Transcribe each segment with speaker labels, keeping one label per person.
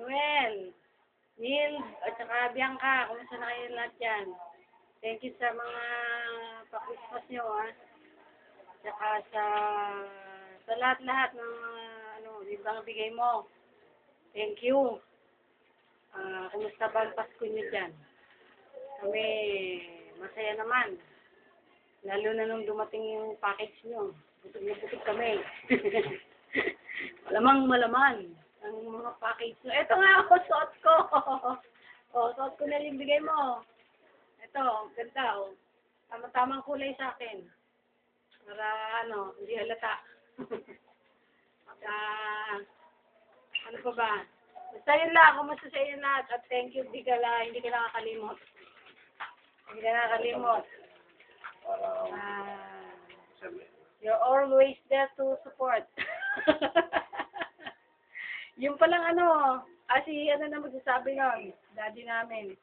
Speaker 1: Noel, Neil, at saka Bianca, kumusta na kayo lahat dyan? Thank you sa mga pa-Christmas nyo, ha? Saka sa lahat-lahat ng ibang bigay mo. Thank you. Kumusta ba ang Pasko nyo dyan? Kami, masaya naman. Lalo na nung dumating yung package nyo. Butog na butog kami. Malamang ang mga package nyo. Ito nga ako, suot ko. Suot ko na yung bigay mo. Ito, ganda, Tama-tamang kulay sa akin. Para, hindi halata. Ano pa ba? Basta yun lang, kumusta sa inyo lahat. At thank you, hindi ka nakakalimot. Hindi ka nakakalimot. You're always there to support. Yung palang si na magsasabi nun, daddy namin.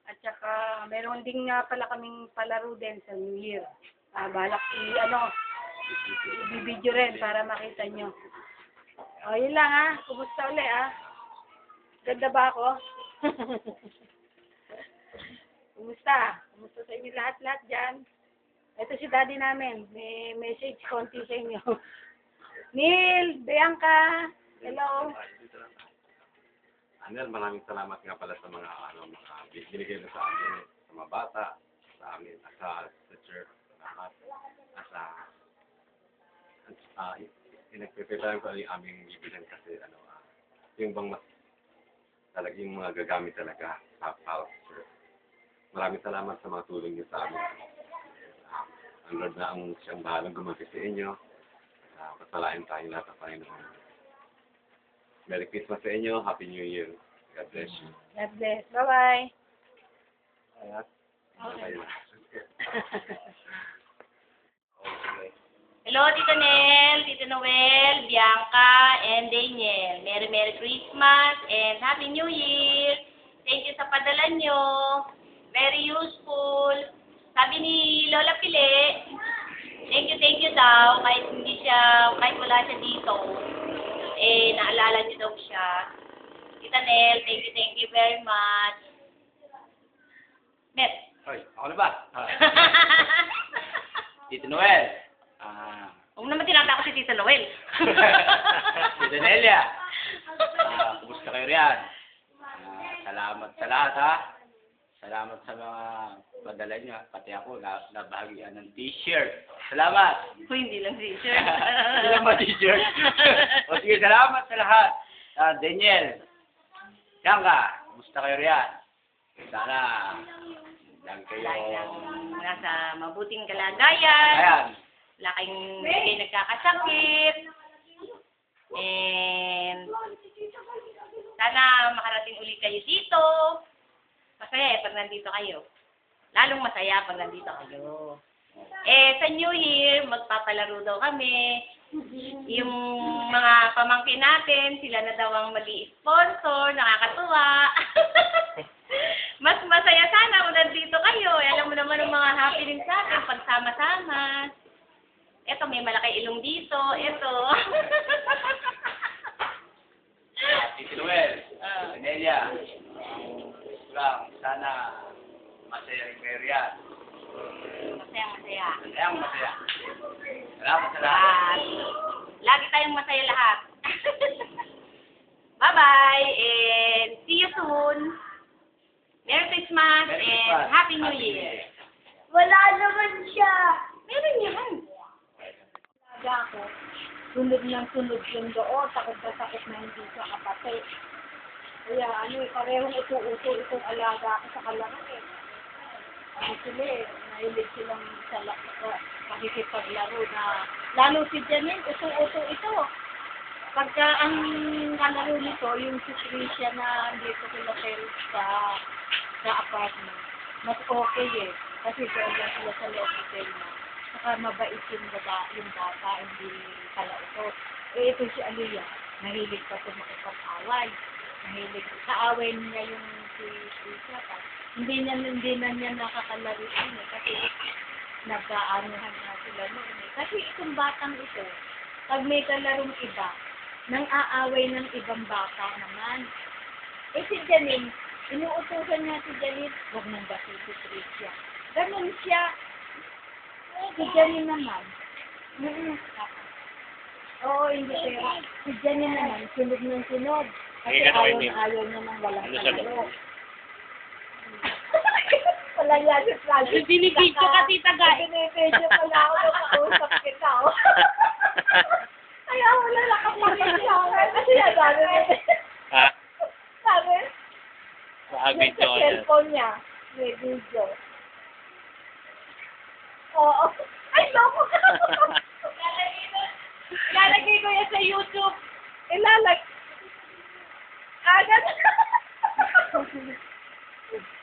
Speaker 1: At saka, meron din nga pala kaming palaro din sa New Year. Balak i-video rin para makita nyo. Yun lang Kumusta ulit Ganda ba ako? Kumusta? Kumusta sa inyo lahat dyan? Ito si daddy namin. May message konti sa inyo. Neil, Bianca, hello.
Speaker 2: Anel, maraming salamat nga pala sa mga binigay mo sa amin, sa mga bata, sa amin, at sa church, lahat. Pinagpipitayan ko yung aming ibigan kasi yung bang talaga yung mga gagamit talaga sa church. Maraming salamat sa mga tulong niyo sa amin. Ang Lord na ang siyang bahalang gumawa sa inyo. Pasalain tayong lahat ng Panginoon. Merry Christmas sa inyo. Happy New Year. God bless you.
Speaker 1: God bless. Bye-bye.
Speaker 2: Okay.
Speaker 3: Hello, Tito Nel, Tito Noel, Bianca, and Daniel. Merry Christmas and Happy New Year. Thank you sa padala nyo. Very useful. Sabi ni Lola Pili, thank you daw. Kahit wala siya dito, naalala niyo daw siya. Tita Nel, thank you very much. Met.
Speaker 4: Hoy, ako na ba? Tito Noel.
Speaker 3: Huwag naman tinatakot si Tita Noel.
Speaker 4: Tita Nelia. Kumusta kayo riyan? Salamat sa lahat, Salamat sa mga padala niyo. Pati ako, nabahagian ng t-shirt. Salamat!
Speaker 3: Hindi lang t-shirt.
Speaker 4: Hindi lang ba t-shirt? O sige, salamat sa lahat. Daniel, Bianca, kumusta kayo riyan? Sana, lang kayo.
Speaker 3: Nasa mabuting kalagayan.
Speaker 4: Ayan.
Speaker 3: Wala kayong nagkakasakit. And sana makarating ulit kayo dito. Masaya pag nandito kayo. Lalong masaya pag nandito kayo. Sa New Year, magpapalaro daw kami. Yung mga pamangkin natin, sila na daw ang mag-i-sponsor. Nakakatuwa. Mas masaya sana kung nandito kayo. Alam mo naman ang mga happening sa atin, pagsama-sama. Eto, may malaki ilong dito. Eto.
Speaker 4: Tito Noel, Nelia, sana masaya rin kayo riyan.
Speaker 3: Masaya.
Speaker 4: Masaya. Salamat sa lahat.
Speaker 3: Lagi tayong masaya lahat. Bye-bye and see you soon. Merry Christmas and Happy New Year.
Speaker 1: Wala naman siya.
Speaker 3: Meron yan.
Speaker 1: Ako, sunod yung doon, takot na sakit na hindi siya kapatid. Kaya parehong uto-uto itong alaga ko sa kalaki. Sila nahilig silang pakikipaglaro na, lalo si Janine, uto-uto ito. Pagka ang kalaro nito, yung si Tricia na dito sila sa apartment, mas okay kasi doon lang sila sa loob hotel na. Saka mabait yung bata, hindi pala utot. Ito si Aliyah, nahilig pa ito makipag-away. Nahilig sa away niya yung si Tricia. Hindi na niya nakakalaro kasi nag-aanuhan na sila noon Kasi itong batang ito, pag may kalarong iba, nang aaway ng ibang bata naman. Eh si Janine, inuutosan niya si Janine, huwag mong basi si Tricia. Ganun siya. Si Janine naman. Oo, hindi pero si Janine naman, sunod ng sunod. Kasi ayaw niya ng walang kalaro. Wala yan si Francis.
Speaker 3: Binibidyo ka, Tita Guy.
Speaker 1: Binibidyo pala ako na kausap kita. Kaya wala nakapagin siya. Kasi nagano na.
Speaker 5: Ha?
Speaker 1: Sabi,
Speaker 5: Sa
Speaker 1: sa cellphone niya, may video. Oo. Ay, loko ka.
Speaker 3: Lalagay ko yan sa YouTube.
Speaker 1: Ganun.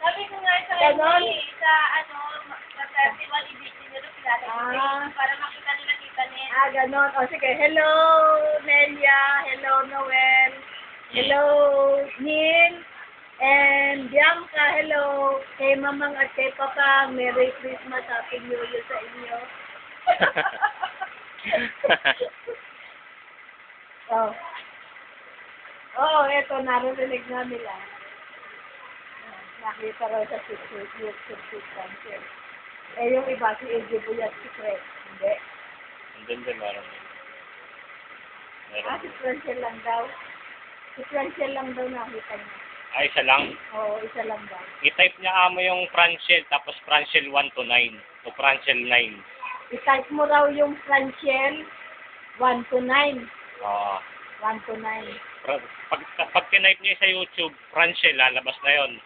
Speaker 3: Sabi ko nga sa
Speaker 1: Ganon?
Speaker 3: sa festival, i-video nyo rin
Speaker 1: Ah.
Speaker 3: para makita nila Tita Nel.
Speaker 1: Ganon. O, sige. Hello, Nelia. Hello, Noel. Hello, Neil. And Bianca, hello. Kay Mamang at kay Papa, Merry Christmas, Happy New Year sa inyo. Oh. Oo, eto, narinig na nila. Nakita raw sa YouTube channel. Eh, yung iba, si AJ Buyat Secret. Hindi.
Speaker 5: Andun din, meron.
Speaker 1: Si Francel lang daw. Si Francel lang daw nakita niya.
Speaker 5: Ay, isa lang.
Speaker 1: Oo, isa lang daw.
Speaker 5: I-type niya amo yung Francel, tapos Francel 1 to 9. O Francel 9.
Speaker 1: I-type mo raw yung Francel 1 to 9.
Speaker 5: Oo.
Speaker 1: 1 to 9.
Speaker 5: Pag tinype niyo sa YouTube, Francel, lalabas na yon.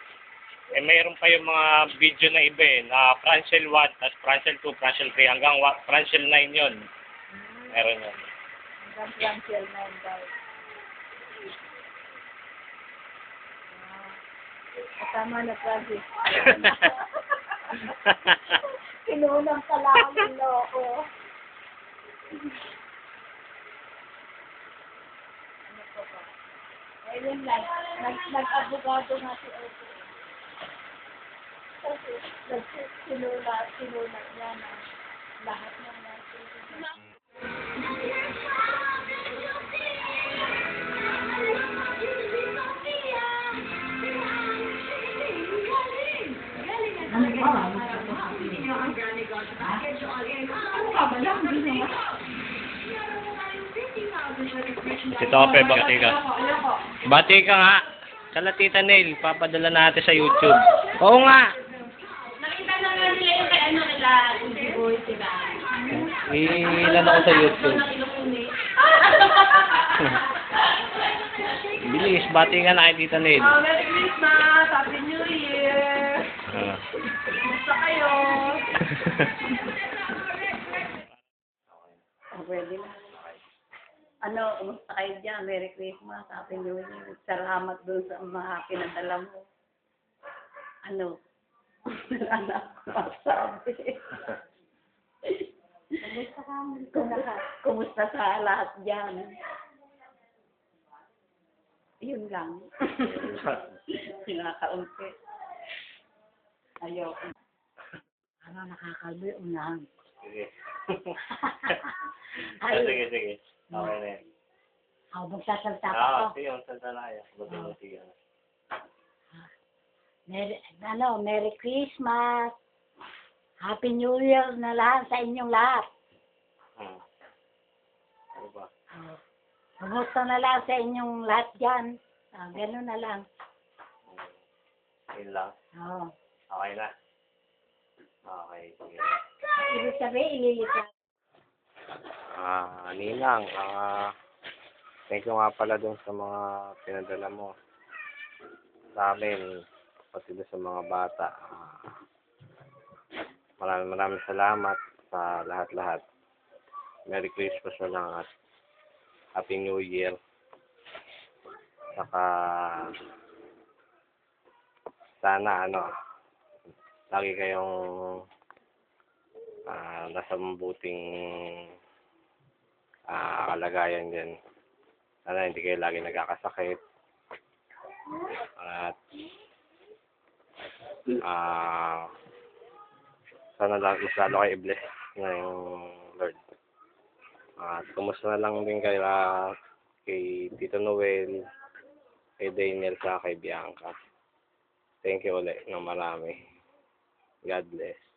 Speaker 5: Eh, mayroon pa yung mga video na iba eh, na Francel 1, tapos Francel 2, Francel 3, hanggang Francel 9 yon. Meron yun.
Speaker 1: Hanggang Francel 9 daw. Kasama na Francis. Kinunang pala ako ng loko. Ano pa ba? Ayun lang. Nag-abogado nga si Opo. Kasi sinulat niya na lahat ng natin.
Speaker 5: Ito Ope, bati ka. Bati ka nga. Kala Tita Nel, papadala natin sa YouTube. Oo nga.
Speaker 3: Nakita na nga nila yung kay nila, Hindi Boy, diba?
Speaker 5: Ilan ako sa YouTube. Bilis, bati ka na kay Tita Nel.
Speaker 1: Merry Christmas! Happy New Year! Kumusta kayo? Pwede na. Kumusta kayo dyan? Merry Christmas, Happy New Year. Salamat doon sa mga pinadala mo. Anak, masabi. Kumusta sa lahat dyan? Yun lang. Kinakaunti. Ayoko. Nakakalbi, unahan.
Speaker 5: Sige.
Speaker 1: Ay.
Speaker 5: Sige. Okay na yan.
Speaker 1: Ako magsasalta
Speaker 5: Sige, magsalta na kayo. Sige.
Speaker 1: Merry Christmas. Happy New Year na lahat sa inyong lahat.
Speaker 5: Ano ba?
Speaker 1: Kumusta na lang sa inyong lahat dyan. Gano'n na lang.
Speaker 5: Yun lang.
Speaker 1: Oo.
Speaker 5: Okay na. Okay, sige.
Speaker 1: Ibig sabihin, ililipat.
Speaker 2: Ninang, thank you nga pala dun sa mga pinadala mo sa amin, pati dun sa mga bata. Maraming salamat sa lahat-lahat. Merry Christmas na lang at Happy New Year. Saka sana lagi kayong nasa mabuting kalagayan din. Sana hindi kayo lagi nagkakasakit. At sana mas lalo kayo i-bless ng Lord. At kumusta na lang din kayo kay Tito Noel,
Speaker 5: kay Daniel sa kay Bianca. Thank you ulit ng marami. God bless.